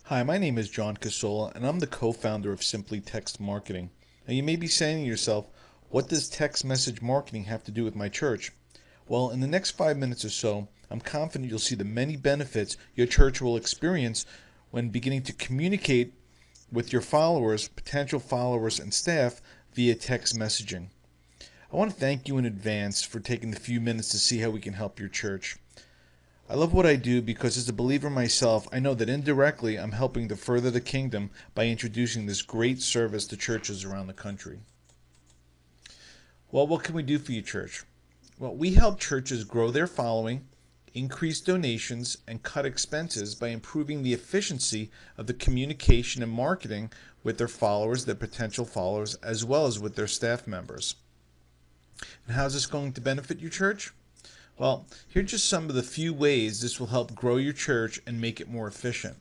Hi, my name is John Casola, and I'm the co-founder of Simply Text Marketing. Now, you may be saying to yourself, what does text message marketing have to do with my church? Well, in the next 5 minutes or so, I'm confident you'll see the many benefits your church will experience when beginning to communicate with your followers, potential followers, and staff via text messaging. I want to thank you in advance for taking the few minutes to see how we can help your church. I love what I do because as a believer myself, I know that indirectly I'm helping to further the kingdom by introducing this great service to churches around the country. Well, what can we do for you, church? Well, we help churches grow their following, increase donations, and cut expenses by improving the efficiency of the communication and marketing with their followers, their potential followers, as well as with their staff members. And how's this going to benefit you, church? Well, here are just some of the few ways this will help grow your church and make it more efficient.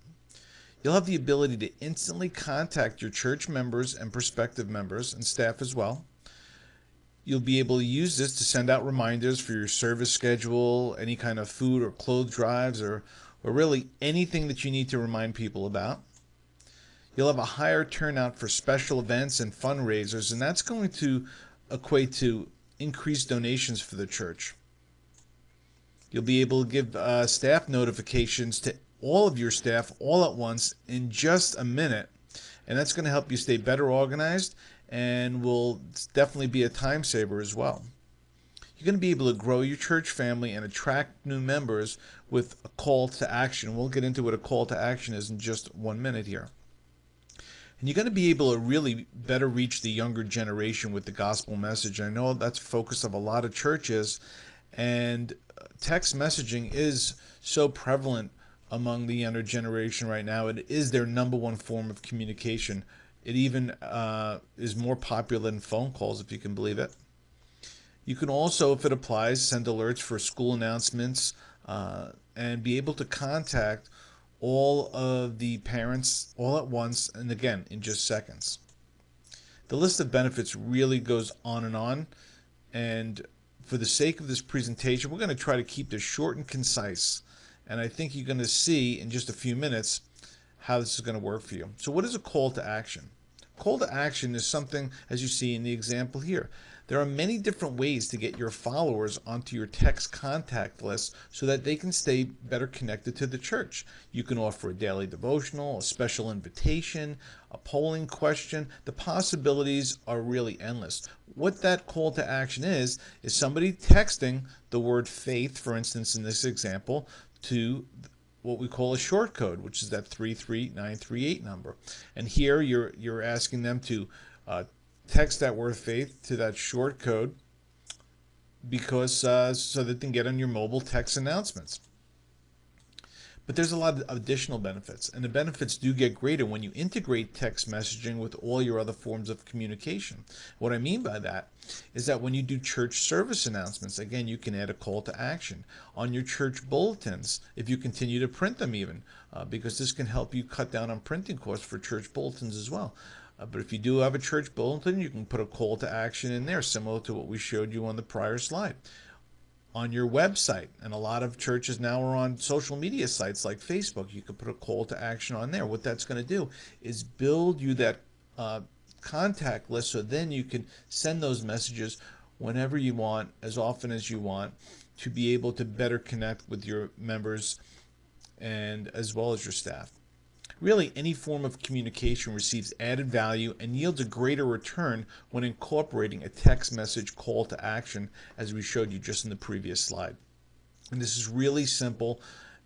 You'll have the ability to instantly contact your church members and prospective members and staff as well. You'll be able to use this to send out reminders for your service schedule, any kind of food or clothes drives, or really anything that you need to remind people about. You'll have a higher turnout for special events and fundraisers, and that's going to equate to increased donations for the church. You'll be able to give staff notifications to all of your staff all at once in just a minute. And that's going to help you stay better organized and will definitely be a time saver as well. You're going to be able to grow your church family and attract new members with a call to action. We'll get into what a call to action is in just 1 minute here. And you're going to be able to really better reach the younger generation with the gospel message. I know that's the focus of a lot of churches, and text messaging is so prevalent among the younger generation right now. It is their number one form of communication. It even is more popular than phone calls, if you can believe it. You can also, if it applies, send alerts for school announcements and be able to contact all of the parents all at once, and again, in just seconds. The list of benefits really goes on, and for the sake of this presentation, we're going to try to keep this short and concise. And I think you're going to see in just a few minutes how this is going to work for you. So what is a call to action? Call to action is something, as you see in the example here. There are many different ways to get your followers onto your text contact list so that they can stay better connected to the church. You can offer a daily devotional, a special invitation, a polling question. The possibilities are really endless. What that call to action is somebody texting the word faith, for instance, in this example, to what we call a short code, which is that 33938 number. And here you're asking them to text that word faith to that short code because so that they can get on your mobile text announcements. But there's a lot of additional benefits, and the benefits do get greater when you integrate text messaging with all your other forms of communication. What I mean by that is that when you do church service announcements, again, you can add a call to action on your church bulletins if you continue to print them even, because this can help you cut down on printing costs for church bulletins as well. But if you do have a church bulletin, you can put a call to action in there, similar to what we showed you on the prior slide. On your website, and a lot of churches now are on social media sites like Facebook, you can put a call to action on there. What that's going to do is build you that contact list, so then you can send those messages whenever you want, as often as you want, to be able to better connect with your members and as well as your staff. Really, any form of communication receives added value and yields a greater return when incorporating a text message call to action, as we showed you just in the previous slide. And this is really simple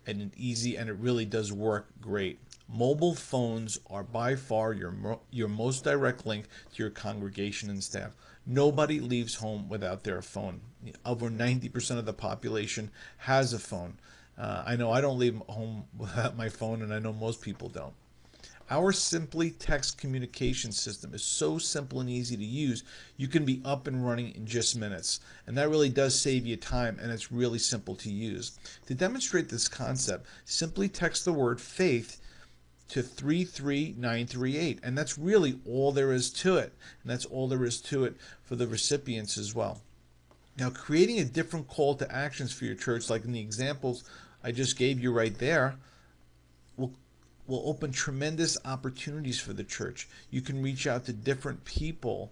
and easy, and it really does work great. Mobile phones are by far your most direct link to your congregation and staff. Nobody leaves home without their phone. Over 90% of the population has a phone. I know I don't leave home without my phone, and I know most people don't. Our Simply Text communication system is so simple and easy to use, you can be up and running in just minutes. And that really does save you time, and it's really simple to use. To demonstrate this concept, simply text the word faith to 33938, and that's really all there is to it. And that's all there is to it for the recipients as well. Now, creating a different call to actions for your church, like in the examples I just gave you right there, will will open tremendous opportunities for the church. You can reach out to different people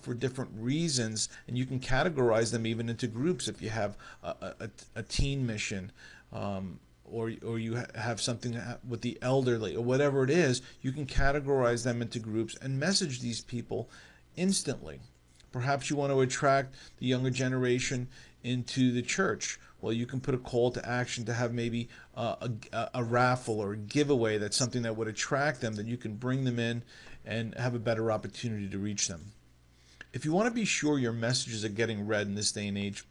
for different reasons, and you can categorize them even into groups. If you have a teen mission, or you have something with the elderly, or whatever it is, you can categorize them into groups and message these people instantly. Perhaps you want to attract the younger generation into the church. Well, you can put a call to action to have maybe a raffle or a giveaway. That's something that would attract them, that you can bring them in and have a better opportunity to reach them. If you want to be sure your messages are getting read in this day and age,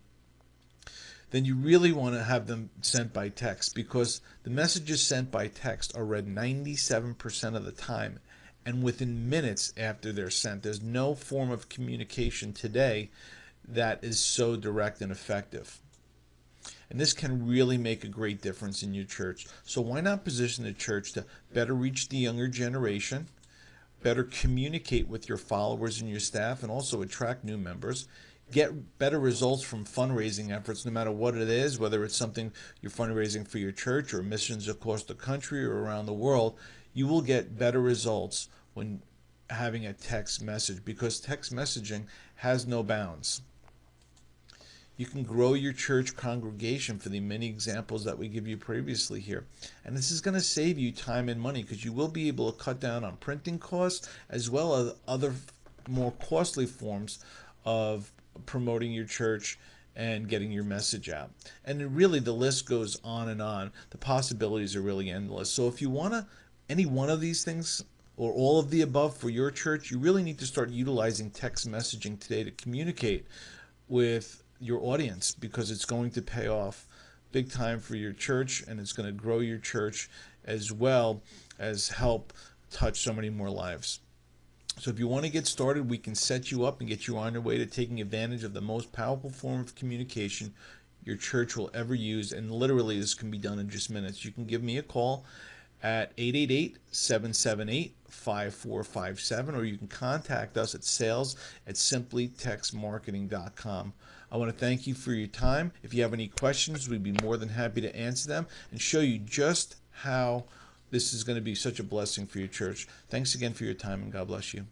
then you really want to have them sent by text, because the messages sent by text are read 97% of the time and within minutes after they're sent. There's no form of communication today that is so direct and effective. And this can really make a great difference in your church. So why not position the church to better reach the younger generation, better communicate with your followers and your staff, and also attract new members, get better results from fundraising efforts, no matter what it is, whether it's something you're fundraising for your church or missions across the country or around the world. You will get better results when having a text message, because text messaging has no bounds. You can grow your church congregation for the many examples that we give you previously here. And this is going to save you time and money, because you will be able to cut down on printing costs as well as other more costly forms of promoting your church and getting your message out. And really, the list goes on and on. The possibilities are really endless. So if you want to any one of these things or all of the above for your church, you really need to start utilizing text messaging today to communicate with your audience, because it's going to pay off big time for your church, and it's going to grow your church as well as help touch so many more lives. So if you want to get started, we can set you up and get you on your way to taking advantage of the most powerful form of communication your church will ever use. And literally, this can be done in just minutes. You can give me a call at 888-778-5457, or you can contact us at sales@simplytextmarketing.com. I want to thank you for your time. If you have any questions, we'd be more than happy to answer them and show you just how this is going to be such a blessing for your church. Thanks again for your time, and God bless you.